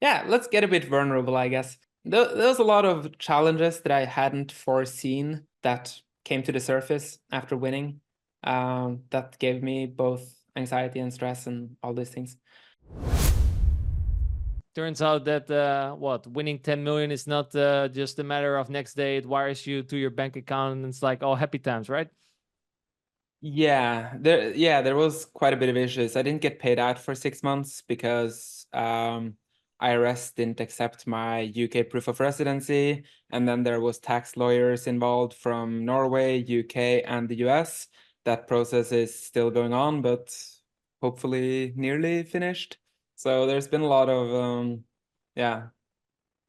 Yeah, let's get a bit vulnerable, I guess. There was a lot of challenges that I hadn't foreseen that came to the surface after winning, that gave me both anxiety and stress and all these things. Turns out that winning 10 million is not just a matter of next day. It wires you to your bank account, and it's like all happy times, right? There was quite a bit of issues. I didn't get paid out for 6 months because IRS didn't accept my UK proof of residency, and then there was tax lawyers involved from Norway, UK, and the US. That process is still going on, but hopefully nearly finished. So there's been a lot of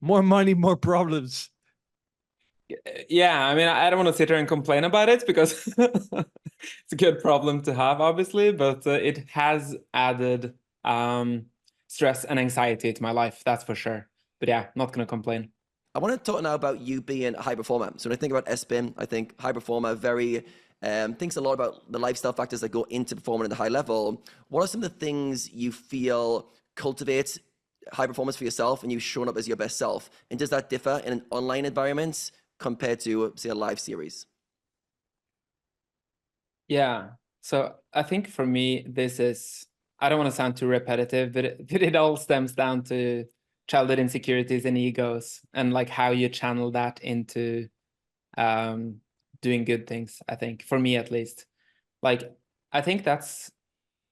More money, more problems. yeah, I mean, I don't want to sit here and complain about it because it's a good problem to have, obviously, but it has added stress and anxiety to my life, that's for sure. But yeah, not going to complain. I want to talk now about you being a high performer. So when I think about Espen, I think high performer, very thinks a lot about the lifestyle factors that go into performing at the high level. What are some of the things you feel cultivate high performance for yourself and you showing up as your best self? And does that differ in an online environment compared to, say, a live series? Yeah, so I think for me, I don't want to sound too repetitive, but it all stems down to childhood insecurities and egos and like how you channel that into doing good things, I think, for me at least. Like, I think that's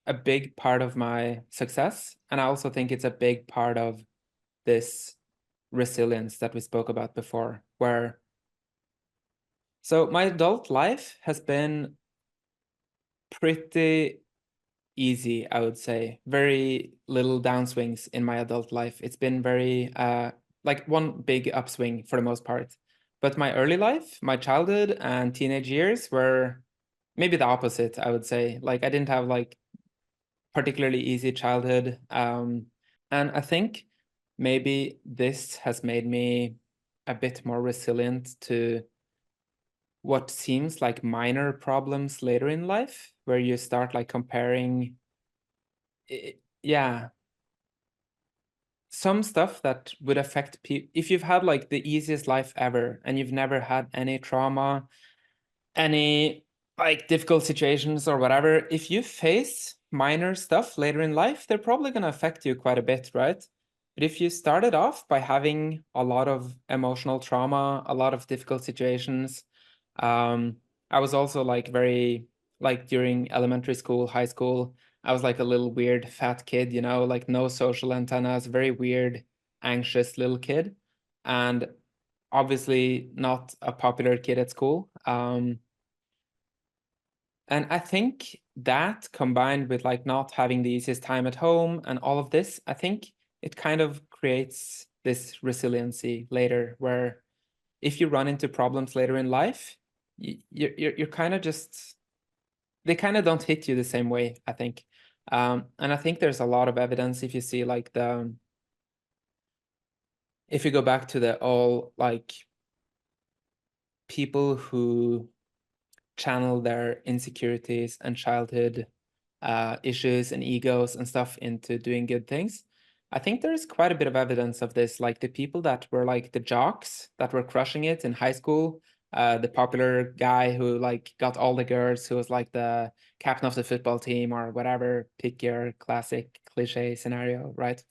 a big part of my success. And I also think it's a big part of this resilience that we spoke about before, so my adult life has been pretty easy, I would say. Very little downswings in my adult life. It's been very like one big upswing for the most part. But my early life, my childhood and teenage years were maybe the opposite, I would say. Like I didn't have like particularly easy childhood. And I think maybe this has made me a bit more resilient to what seems like minor problems later in life, where you start like comparing, yeah, some stuff that would affect people. If you've had like the easiest life ever and you've never had any trauma, any like difficult situations or whatever, if you face minor stuff later in life, they're probably going to affect you quite a bit, right? But if you started off by having a lot of emotional trauma, a lot of difficult situations, I was also like very, like during elementary school, high school, I was like a little weird fat kid, you know, like no social antennas, very weird, anxious little kid. And obviously not a popular kid at school. And I think that combined with like not having the easiest time at home and all of this, I think it kind of creates this resiliency later where if you run into problems later in life, you're kind of just, they kind of don't hit you the same way, I think. And I think there's a lot of evidence if you see like if you go back to the all like people who channel their insecurities and childhood issues and egos and stuff into doing good things. I think there's quite a bit of evidence of this, like the people that were like the jocks that were crushing it in high school, the popular guy who like got all the girls, who was like the captain of the football team or whatever, pick your classic cliche scenario, right?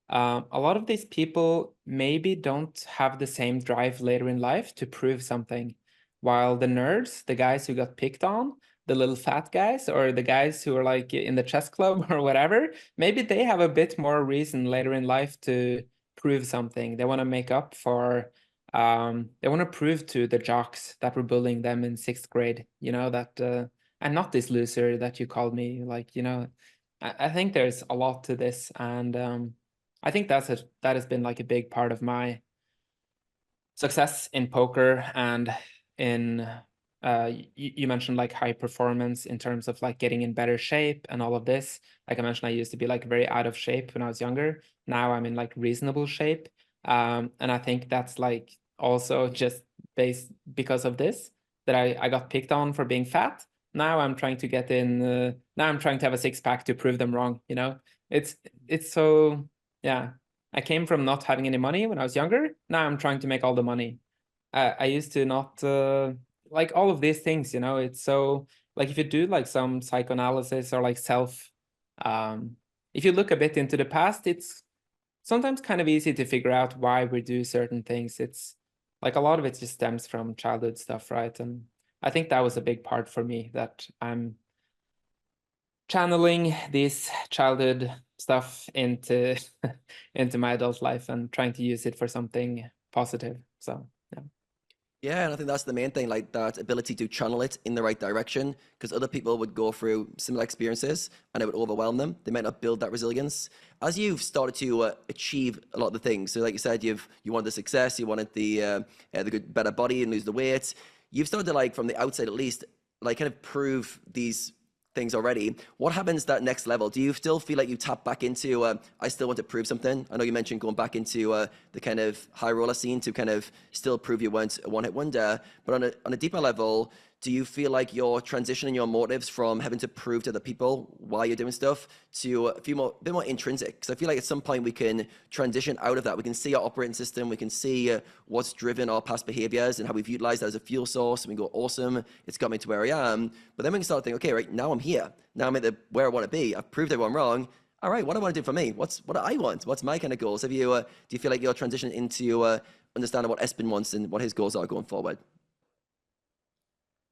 A lot of these people maybe don't have the same drive later in life to prove something, while the nerds, the guys who got picked on, the little fat guys, or the guys who are like in the chess club or whatever, maybe they have a bit more reason later in life to prove something. They want to make up for, they want to prove to the jocks that were bullying them in sixth grade, you know, that I'm not this loser that you called me, like, you know, I think there's a lot to this. And I think that has been like a big part of my success in poker and in you mentioned like high performance in terms of like getting in better shape and all of this. Like I mentioned, I used to be like very out of shape when I was younger. Now I'm in like reasonable shape. And I think that's like also just based because of this, that I got picked on for being fat. Now I'm trying to get in, now I'm trying to have a six pack to prove them wrong, you know? It's so, yeah. I came from not having any money when I was younger. Now I'm trying to make all the money. I used to not like all of these things, you know. It's so like if you do like some psychoanalysis or like if you look a bit into the past, it's sometimes kind of easy to figure out why we do certain things. It's like a lot of it just stems from childhood stuff, right? And I think that was a big part for me, that I'm channeling this childhood stuff into into my adult life and trying to use it for something positive. So yeah. Yeah, and I think that's the main thing, like that ability to channel it in the right direction, because other people would go through similar experiences and it would overwhelm them. They might not build that resilience. As you've started to achieve a lot of the things, so like you said, you wanted the success, you wanted the good, better body and lose the weight. You've started to, like, from the outside at least, like kind of prove these things already. What happens that next level? Do you still feel like you tap back into, I still want to prove something? I know you mentioned going back into the kind of high roller scene to kind of still prove you weren't a one-hit wonder, but on a deeper level, do you feel like you're transitioning your motives from having to prove to other people why you're doing stuff to a bit more intrinsic? Because I feel like at some point we can transition out of that. We can see our operating system, we can see what's driven our past behaviors and how we've utilized that as a fuel source, and we go, awesome, it's got me to where I am. But then we can start thinking, okay, right, now I'm here. Now I'm at where I want to be. I've proved everyone wrong. All right, what do I want to do for me? What do I want? What's my kind of goals? Have you, do you feel like you're transitioning into understanding what Espen wants and what his goals are going forward?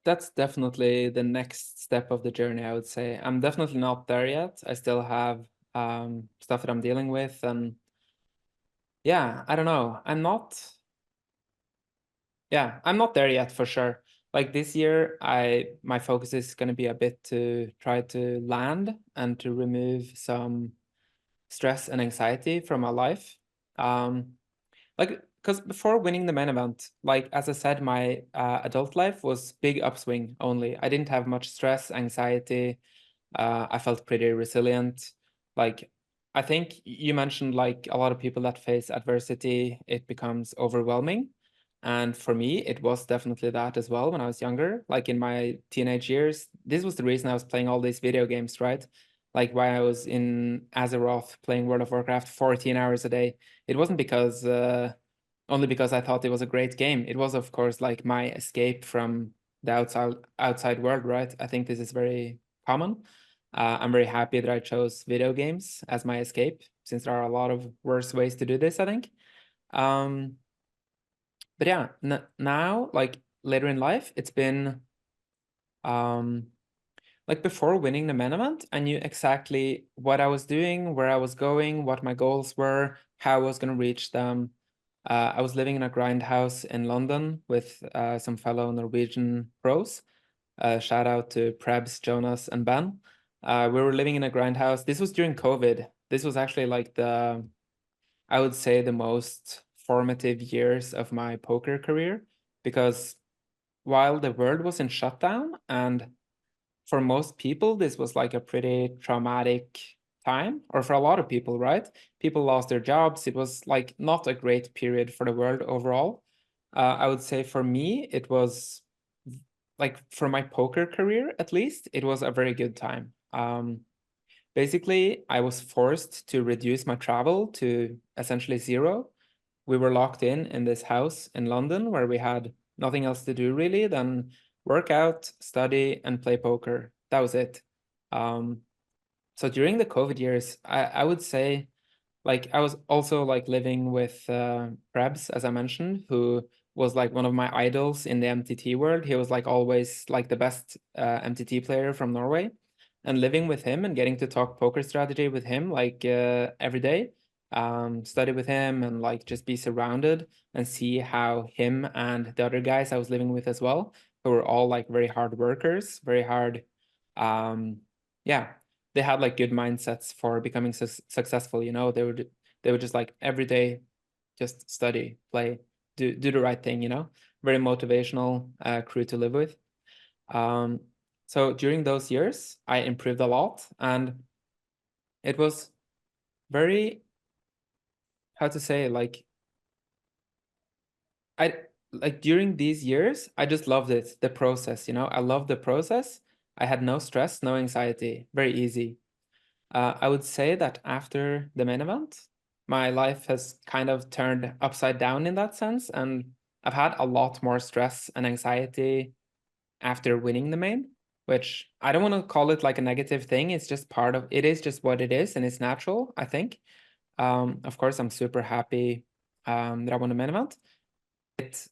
That's definitely the next step of the journey, I would say. I'm definitely not there yet. I still have stuff that I'm dealing with, and yeah, I don't know. I'm not there yet for sure. Like this year, my focus is going to be a bit to try to land and to remove some stress and anxiety from my life. Like, because before winning the main event, like as I said, my adult life was big upswing only. I didn't have much stress, anxiety. I felt pretty resilient. Like, I think you mentioned like a lot of people that face adversity, it becomes overwhelming. And for me, it was definitely that as well when I was younger. Like in my teenage years, this was the reason I was playing all these video games, right? Like why I was in Azeroth playing World of Warcraft 14 hours a day. It wasn't because only because I thought it was a great game. It was, of course, like my escape from the outside world, right? I think this is very common. I'm very happy that I chose video games as my escape, since there are a lot of worse ways to do this, I think. But yeah, now, like later in life, it's been like before winning the main event, I knew exactly what I was doing, where I was going, what my goals were, how I was going to reach them. I was living in a grindhouse in London with some fellow Norwegian pros. Shout out to Prebz, Jonas, and Ben. We were living in a grindhouse. This was during COVID. This was actually like I would say, the most formative years of my poker career, because while the world was in shutdown, and for most people, this was like a pretty traumatic time, or for a lot of people, right? People lost their jobs. It was like not a great period for the world overall. I would say for me, it was like for my poker career, at least, it was a very good time. Basically, I was forced to reduce my travel to essentially zero. We were locked in this house in London where we had nothing else to do really than work out, study, and play poker. That was it. So during the COVID years, I would say, like, I was also like living with Prebz, as I mentioned, who was like one of my idols in the MTT world. He was like always like the best MTT player from Norway. And living with him and getting to talk poker strategy with him like every day, study with him and like just be surrounded and see how him and the other guys I was living with as well, who were all like very hard workers, very hard. Yeah, they had like good mindsets for becoming successful. You know, they would just like every day just study, play, do the right thing. You know, very motivational crew to live with. So during those years, I improved a lot, and it was very, how to say, like during these years, I just loved it, the process, you know. I loved the process. I had no stress, no anxiety, very easy. I would say that after the main event, my life has kind of turned upside down in that sense, and I've had a lot more stress and anxiety after winning the main, which I don't want to call it like a negative thing. It's just part of it, is just what it is, and it's natural, I think. Of course, I'm super happy that I won the main event. It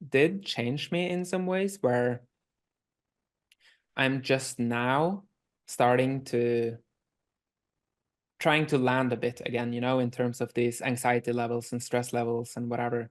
did change me in some ways, where I'm just now starting to trying to land a bit again, you know, in terms of these anxiety levels and stress levels and whatever.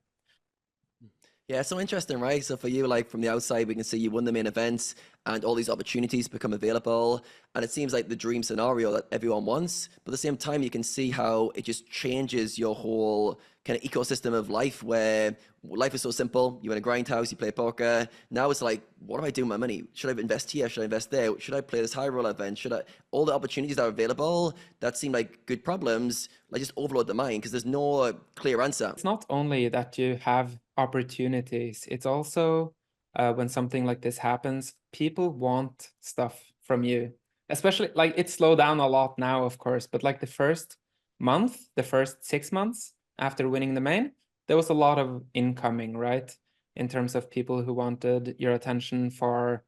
Yeah, it's so interesting, right? So for you, like from the outside, we can see you won the main event and all these opportunities become available. And it seems like the dream scenario that everyone wants. But at the same time, you can see how it just changes your whole kind of ecosystem of life, where life is so simple. You're in a grindhouse, you play poker. Now it's like, what do I do with my money? Should I invest here? Should I invest there? Should I play this high roll event? Should I, all the opportunities that are available that seem like good problems, like just overload the mind because there's no clear answer. It's not only that you have opportunities, it's also when something like this happens, people want stuff from you. Especially, like, it's slowed down a lot now, of course, but like the first month, the first 6 months after winning the main, there was a lot of incoming, right? In terms of people who wanted your attention for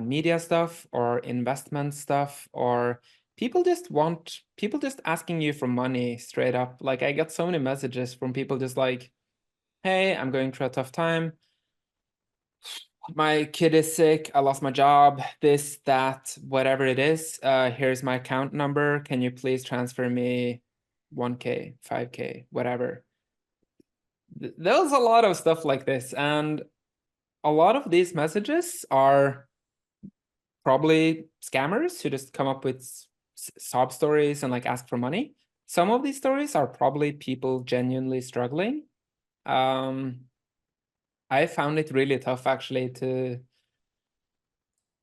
media stuff or investment stuff, or people just asking you for money straight up. Like, I got so many messages from people just like, hey, I'm going through a tough time. My kid is sick. I lost my job, this, that, whatever it is. Here's my account number. Can you please transfer me 1K, 5K, whatever? There was a lot of stuff like this. And a lot of these messages are probably scammers who just come up with sob stories and like ask for money. Some of these stories are probably people genuinely struggling. I found it really tough actually to,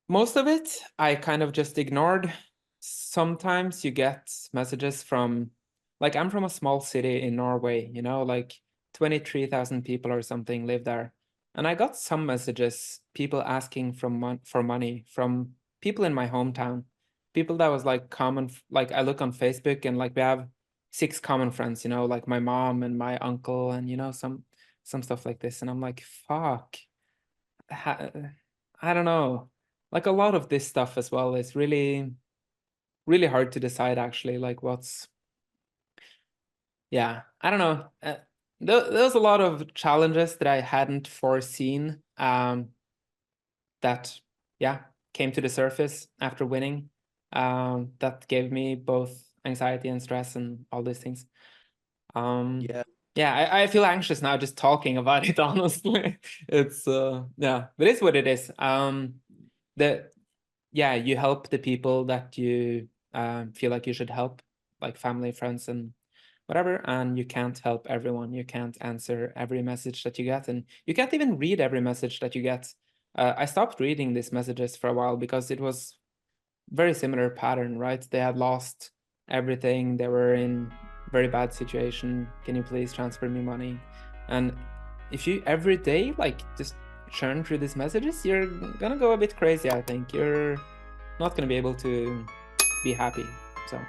most of it I kind of just ignored. Sometimes you get messages from, like, I'm from a small city in Norway, you know, like 23,000 people or something live there. And I got some messages, people asking for money from people in my hometown, people that was like common, like I look on Facebook and like we have 6 common friends, you know, like my mom and my uncle and, you know, some stuff like this. And I'm like, fuck, I don't know. Like a lot of this stuff as well is really, really hard to decide actually, like what's, yeah, I don't know. There was a lot of challenges that I hadn't foreseen that, yeah, came to the surface after winning, that gave me both anxiety and stress and all these things. Yeah. Yeah, I feel anxious now just talking about it, honestly. It's yeah, but it's what it is. Yeah, you help the people that you feel like you should help, like family, friends, and whatever, and you can't help everyone. You can't answer every message that you get, and you can't even read every message that you get. I stopped reading these messages for a while because it was very similar pattern, right? They had lost everything. They were in very bad situation. Can you please transfer me money? And if you every day like just churn through these messages, you're gonna go a bit crazy, I think. You're not gonna be able to be happy. So